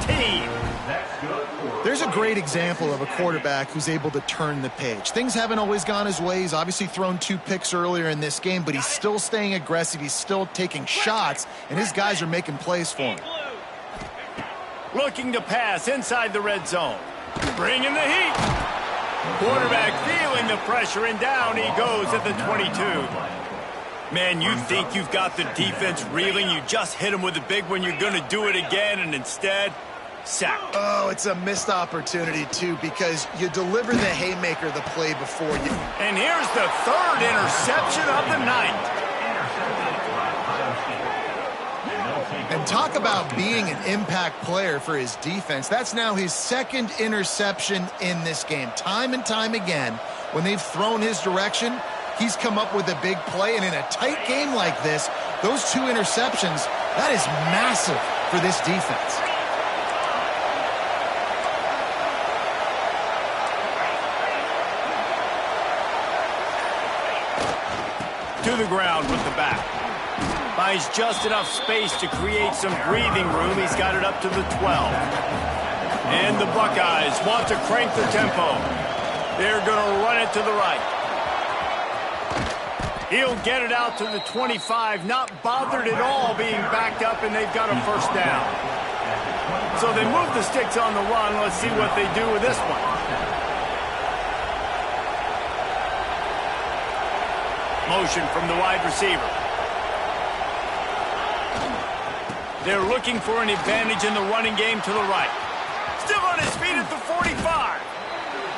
Speaker 1: 14.
Speaker 2: There's a great example of a quarterback who's able to turn the page. Things haven't always gone his way. He's obviously thrown 2 picks earlier in this game, but he's still staying aggressive. He's still taking shots, and his guys are making plays for him.
Speaker 1: Looking to pass inside the red zone. Bringing the heat. Quarterback feeling the pressure, and down he goes at the 22. Man, you think you've got the defense reeling. You just hit him with a big one. You're going to do it again, and instead, sacked.
Speaker 2: Oh, it's a missed opportunity, too, because you deliver the haymaker the play before you.
Speaker 1: And here's the 3rd interception of the night.
Speaker 2: And talk about being an impact player for his defense. That's now his 2nd interception in this game. Time and time again, when they've thrown his direction, he's come up with a big play. And in a tight game like this, those 2 interceptions, that is massive for this defense.
Speaker 1: To the ground with the back. Finds just enough space to create some breathing room. He's got it up to the 12. And the Buckeyes want to crank the tempo. They're going to run it to the right. He'll get it out to the 25, not bothered at all being backed up, and they've got a 1st down. So they move the sticks on the run. Let's see what they do with this one. Motion from the wide receiver. They're looking for an advantage in the running game to the right. Still on his feet at the 45.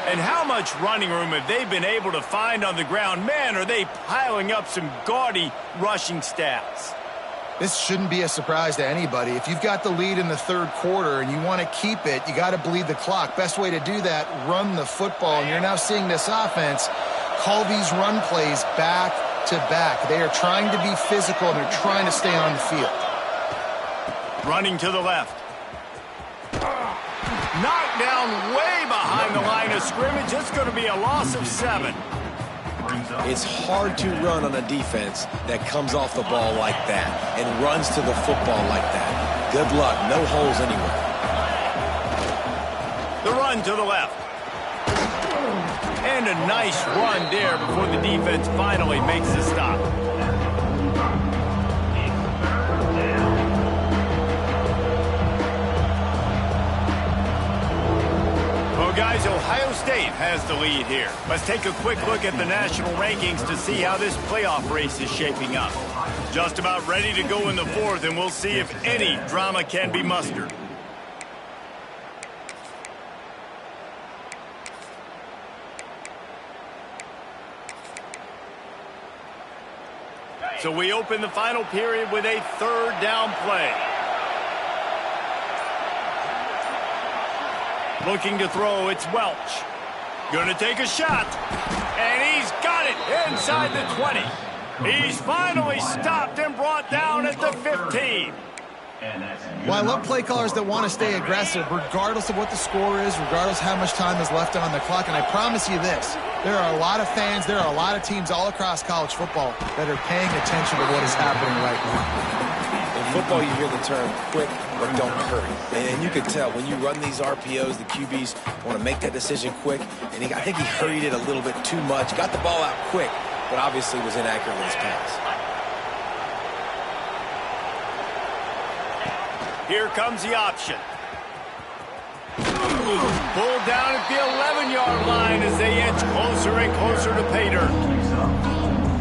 Speaker 1: And how much running room have they been able to find on the ground? Man, are they piling up some gaudy rushing stats.
Speaker 2: This shouldn't be a surprise to anybody. If you've got the lead in the 3rd quarter and you want to keep it, you got to bleed the clock. Best way to do that, run the football. And you're now seeing this offense call these run plays back to back. They are trying to be physical, and they're trying to stay on the field.
Speaker 1: Running to the left. Knocked down way behind the line of scrimmage. It's going to be a loss of 7.
Speaker 3: It's hard to run on a defense that comes off the ball like that and runs to the football like that. Good luck. No holes anywhere.
Speaker 1: The run to the left. And a nice run there before the defense finally makes the stop. Well, guys, Ohio State has the lead here. Let's take a quick look at the national rankings to see how this playoff race is shaping up. Just about ready to go in the 4th, and we'll see if any drama can be mustered. So we open the final period with a third down play. Looking to throw, it's Welch. Gonna take a shot, and he's got it inside the 20. He's finally stopped and brought down at the 15.
Speaker 2: Well, I love play callers that want to stay aggressive regardless of what the score is, regardless how much time is left on the clock. And I promise you this, there are a lot of fans, there are a lot of teams all across college football that are paying attention to what is happening right now.
Speaker 3: In football, you hear the term quick but don't hurry. And you can tell when you run these RPOs, the QBs want to make that decision quick. And I think he hurried it a little bit too much, got the ball out quick, but obviously was inaccurate with his pass.
Speaker 1: Here comes the option. Pulled down at the 11-yard line as they inch closer and closer to pay dirt.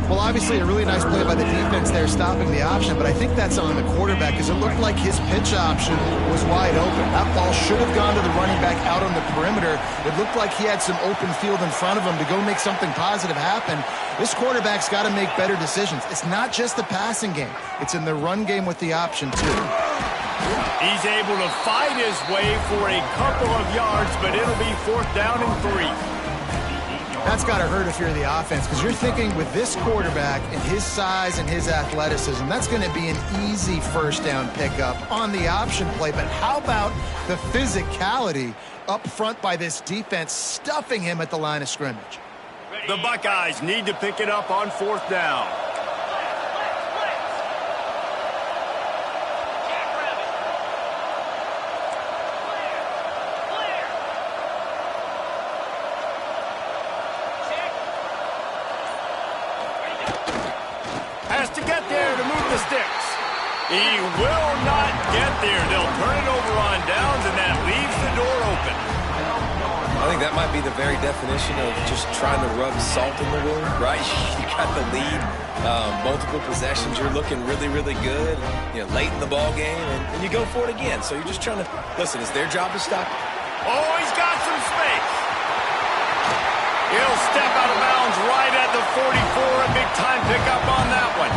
Speaker 2: Well, obviously a really nice play by the defense there stopping the option, but I think that's on the quarterback because it looked like his pitch option was wide open. That ball should have gone to the running back out on the perimeter. It looked like he had some open field in front of him to go make something positive happen. This quarterback's got to make better decisions. It's not just the passing game. It's in the run game with the option, too.
Speaker 1: He's able to fight his way for a couple of yards, but it'll be 4th down and 3.
Speaker 2: That's got to hurt if you're the offense, because you're thinking with this quarterback and his size and his athleticism, that's going to be an easy first down pickup on the option play. But how about the physicality up front by this defense, stuffing him at the line of scrimmage?
Speaker 1: The Buckeyes need to pick it up on 4th down. Has to get there to move the sticks. He will not get there. They'll turn it over on downs, and that leaves the door open.
Speaker 3: I think that might be the very definition of just trying to rub salt in the wound, right? You got the lead, multiple possessions, you're looking really, really good, late in the ball game, and you go for it again. So you're just trying to, listen, it's their job to stop.
Speaker 1: Oh, he's got some space. He'll step out of bounds right at the 44. A big-time pickup on that one.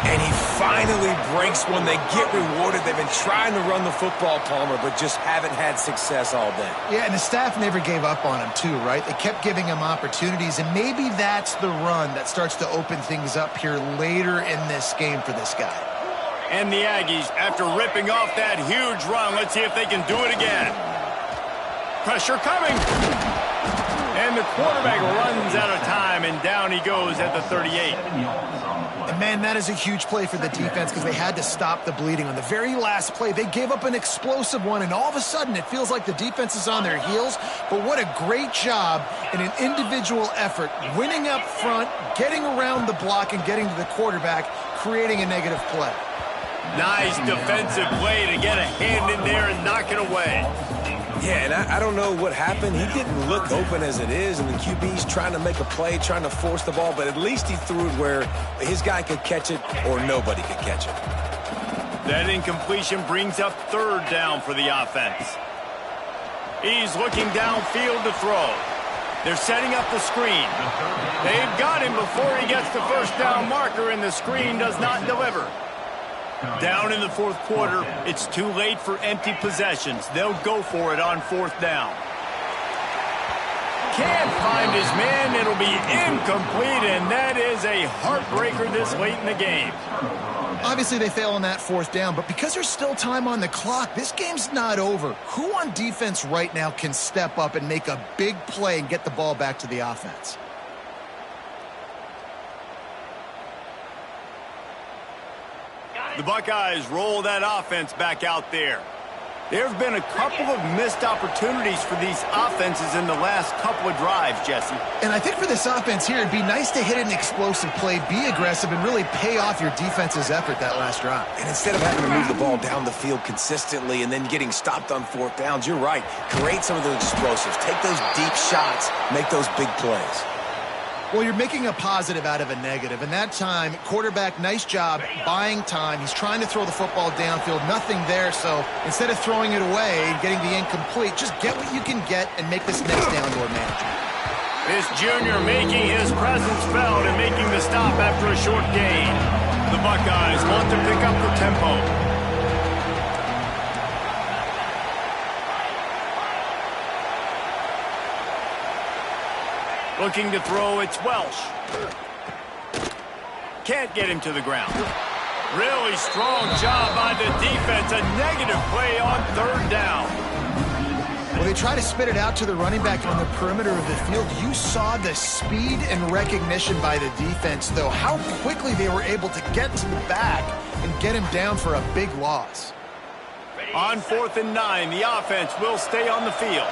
Speaker 3: And he finally breaks one. They get rewarded. They've been trying to run the football, Palmer, but just haven't had success all day.
Speaker 2: Yeah, and the staff never gave up on him, too, right? They kept giving him opportunities, and maybe that's the run that starts to open things up here later in this game for this guy.
Speaker 1: And the Aggies, after ripping off that huge run, let's see if they can do it again. Pressure coming. And the quarterback runs out of time, and down he goes at the 38.
Speaker 2: And, man, that is a huge play for the defense because they had to stop the bleeding. On the very last play, they gave up an explosive one, and all of a sudden it feels like the defense is on their heels. But what a great job in an individual effort, winning up front, getting around the block, and getting to the quarterback, creating a negative play.
Speaker 1: Nice defensive play to get a hand in there and knock it away.
Speaker 3: Yeah, and I don't know what happened. He didn't look open as it is, and the QB's trying to make a play, trying to force the ball, but at least he threw it where his guy could catch it or nobody could catch it.
Speaker 1: That incompletion brings up 3rd down for the offense. He's looking downfield to throw. They're setting up the screen. They've got him before he gets the first down marker, and the screen does not deliver. Down in the 4th quarter, it's too late for empty possessions. They'll go for it on 4th down. Can't find his man. It'll be incomplete, and that is a heartbreaker this late in the game.
Speaker 2: Obviously, they fail on that 4th down, but because there's still time on the clock, this game's not over. Who on defense right now can step up and make a big play and get the ball back to the offense?
Speaker 1: The Buckeyes roll that offense back out there. There have been a couple of missed opportunities for these offenses in the last couple of drives, Jesse.
Speaker 2: And I think for this offense here, it'd be nice to hit an explosive play, be aggressive, and really pay off your defense's effort that last drive.
Speaker 3: And instead of having to move the ball down the field consistently and then getting stopped on 4th downs, you're right. Create some of those explosives. Take those deep shots. Make those big plays.
Speaker 2: Well, you're making a positive out of a negative. And that time, quarterback, nice job buying time. He's trying to throw the football downfield. Nothing there. So instead of throwing it away and getting the incomplete, just get what you can get and make this next down more manageable.
Speaker 1: This junior making his presence felt and making the stop after a short gain. The Buckeyes want to pick up the tempo. Looking to throw, it's Welsh. Can't get him to the ground. Really strong job by the defense. A negative play on third down.
Speaker 2: Well, they try to spit it out to the running back on the perimeter of the field. You saw the speed and recognition by the defense, though. How quickly they were able to get to the back and get him down for a big loss.
Speaker 1: On 4th and 9, the offense will stay on the field.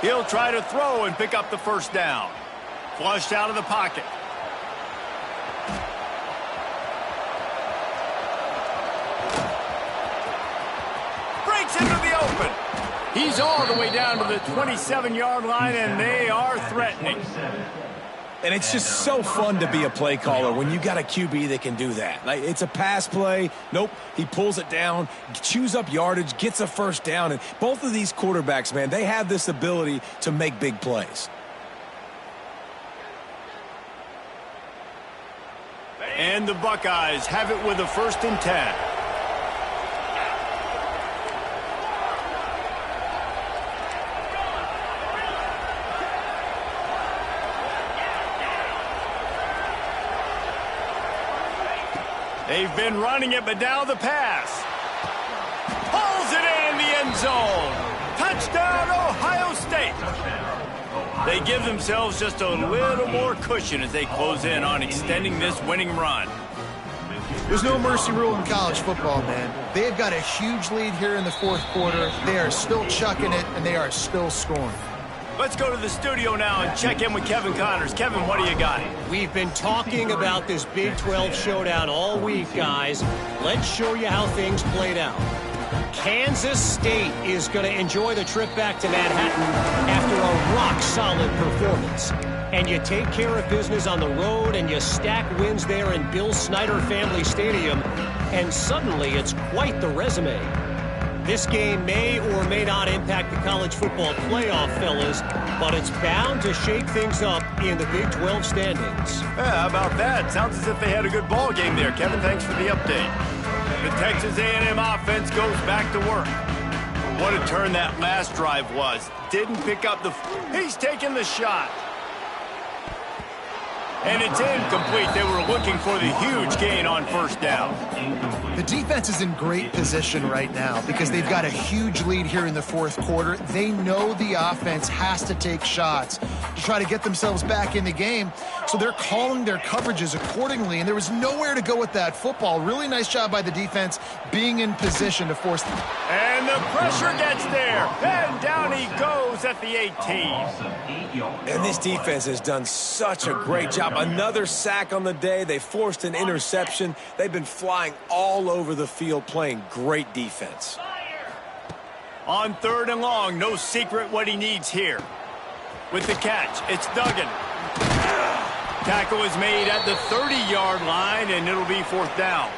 Speaker 1: He'll try to throw and pick up the first down. Flushed out of the pocket. Breaks into the open. He's all the way down to the 27-yard line, and they are threatening.
Speaker 3: And it's just so fun to be a play caller when you got a QB that can do that. Like, it's a pass play. Nope, he pulls it down, chews up yardage, gets a first down. And both of these quarterbacks, man, they have this ability to make big plays.
Speaker 1: And the Buckeyes have it with a 1st and 10. They've been running it, but now the pass. Pulls it in the end zone. Touchdown, Ohio State. They give themselves just a little more cushion as they close in on extending this winning run.
Speaker 2: There's no mercy rule in college football, man. They've got a huge lead here in the 4th quarter. They are still chucking it, and they are still scoring.
Speaker 1: Let's go to the studio now and check in with Kevin Connors. Kevin, what do you got?
Speaker 5: We've been talking about this Big 12 showdown all week, guys. Let's show you how things played out. Kansas State is going to enjoy the trip back to Manhattan after a rock-solid performance. And you take care of business on the road and you stack wins there in Bill Snyder Family Stadium, and suddenly it's quite the resume. This game may or may not impact the college football playoff, fellas, but it's bound to shake things up in the Big 12 standings.
Speaker 1: Yeah, how about that? Sounds as if they had a good ball game there. Kevin, thanks for the update. The Texas A&M offense goes back to work. What a turn that last drive was. Didn't pick up the... He's taking the shot. And it's incomplete. They were looking for the huge gain on 1st down.
Speaker 2: The defense is in great position right now because they've got a huge lead here in the 4th quarter. They know the offense has to take shots to try to get themselves back in the game, so they're calling their coverages accordingly, and there was nowhere to go with that football. Really nice job by the defense being in position to force them.
Speaker 1: And the pressure gets there, and down he goes at the 18.
Speaker 3: And this defense has done such a great job. Another sack on the day. They forced an interception. They've been flying all over the field playing great defense.
Speaker 1: On 3rd and long, no secret what he needs here. With the catch, it's Duggan. Tackle is made at the 30-yard line, and it'll be 4th down.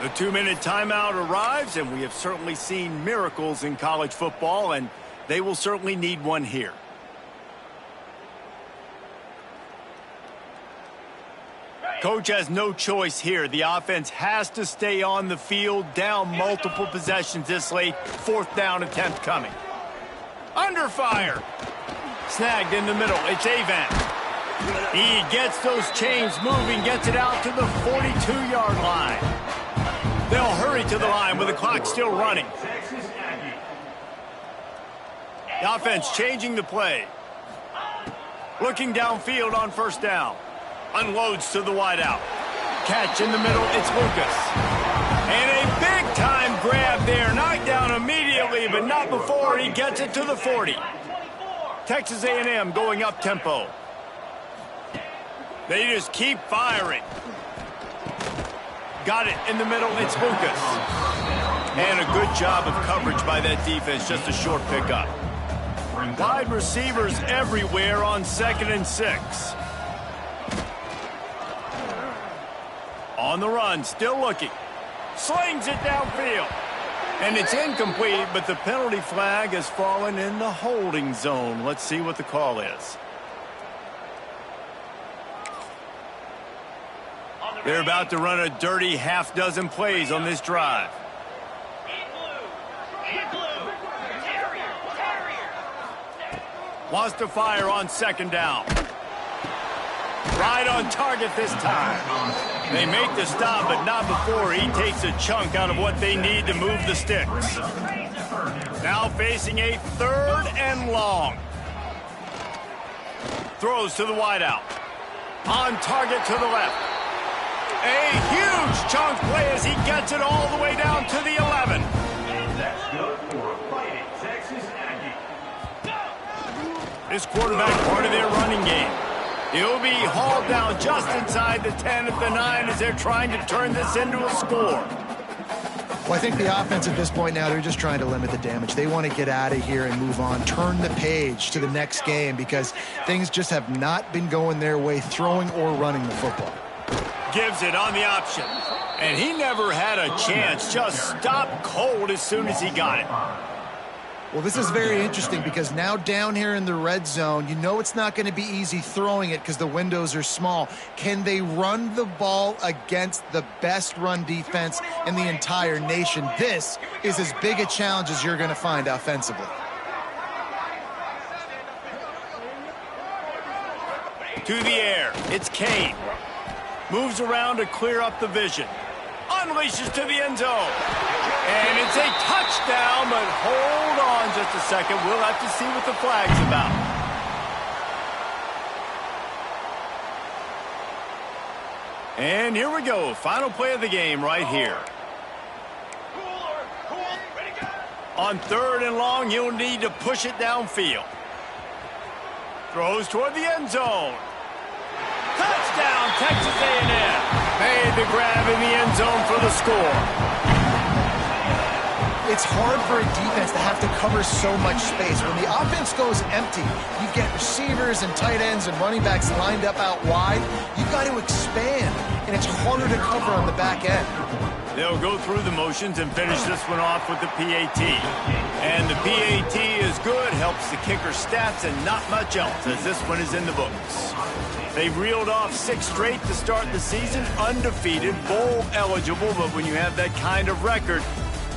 Speaker 1: The 2-minute timeout arrives, and we have certainly seen miracles in college football, and they will certainly need one here. Coach has no choice here. The offense has to stay on the field, down multiple possessions this late. 4th down attempt coming. Under fire. Snagged in the middle. It's Avant. He gets those chains moving, gets it out to the 42-yard line. They'll hurry to the line with the clock still running. The offense changing the play. Looking downfield on 1st down. Unloads to the wideout. Catch in the middle, it's Lucas. And a big-time grab there. Knocked down immediately, but not before he gets it to the 40. Texas A&M going up-tempo. They just keep firing. Got it in the middle, it's Lucas. And a good job of coverage by that defense, just a short pickup. Wide receivers everywhere on 2nd and 6. On the run, still looking. Slings it downfield. And it's incomplete, but the penalty flag has fallen in the holding zone. Let's see what the call is. They're about to run a dirty half-dozen plays on this drive. Wants to fire on second down. Right on target this time. They make the stop, but not before he takes a chunk out of what they need to move the sticks. Now facing a 3rd and long. Throws to the wideout. On target to the left. A huge chunk play as he gets it all the way down to the 11.
Speaker 4: That's good for a Fighting Texas Aggie.
Speaker 1: This quarterback part of their running game. He'll be hauled down just inside the 10 at the 9 as they're trying to turn this into a score.
Speaker 2: Well, I think the offense at this point now, they're just trying to limit the damage. They want to get out of here and move on, turn the page to the next game because things just have not been going their way, throwing or running the football.
Speaker 1: Gives it on the option. And he never had a chance. Just stopped cold as soon as he got it.
Speaker 2: Well, this is very interesting because now down here in the red zone, you know it's not going to be easy throwing it because the windows are small. Can they run the ball against the best run defense in the entire nation? This is as big a challenge as you're going to find offensively.
Speaker 1: To the air, it's Kane. Moves around to clear up the vision. Unleashes to the end zone. And it's a touchdown, but hold on just a second. We'll have to see what the flag's about. And here we go. Final play of the game right here. On 3rd and long, he'll need to push it downfield. Throws toward the end zone. Touchdown, Texas A&M. Made the grab in the end zone for the score.
Speaker 2: It's hard for a defense to have to cover so much space. When the offense goes empty, you get receivers and tight ends and running backs lined up out wide. You've got to expand, and it's harder to cover on the back end.
Speaker 1: They'll go through the motions and finish this one off with the PAT. And the PAT is good, helps the kicker stats and not much else, as this one is in the books. They've reeled off 6 straight to start the season, undefeated, bowl eligible, but when you have that kind of record,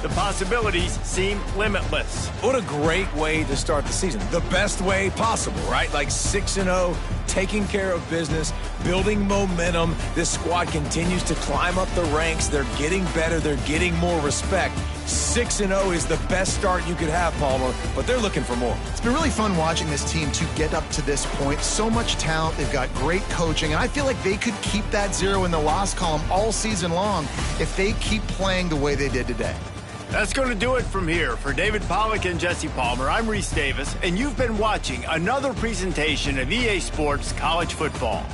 Speaker 1: the possibilities seem limitless.
Speaker 3: What a great way to start the season. The best way possible, right? Like 6-0, taking care of business, building momentum. This squad continues to climb up the ranks. They're getting better. They're getting more respect. 6-0 is the best start you could have, Palmer, but they're looking for more.
Speaker 2: It's been really fun watching this team to get up to this point. So much talent. They've got great coaching, and I feel like they could keep that 0 in the loss column all season long if they keep playing the way they did today.
Speaker 1: That's going to do it from here. For David Pollack and Jesse Palmer, I'm Reese Davis, and you've been watching another presentation of EA Sports College Football.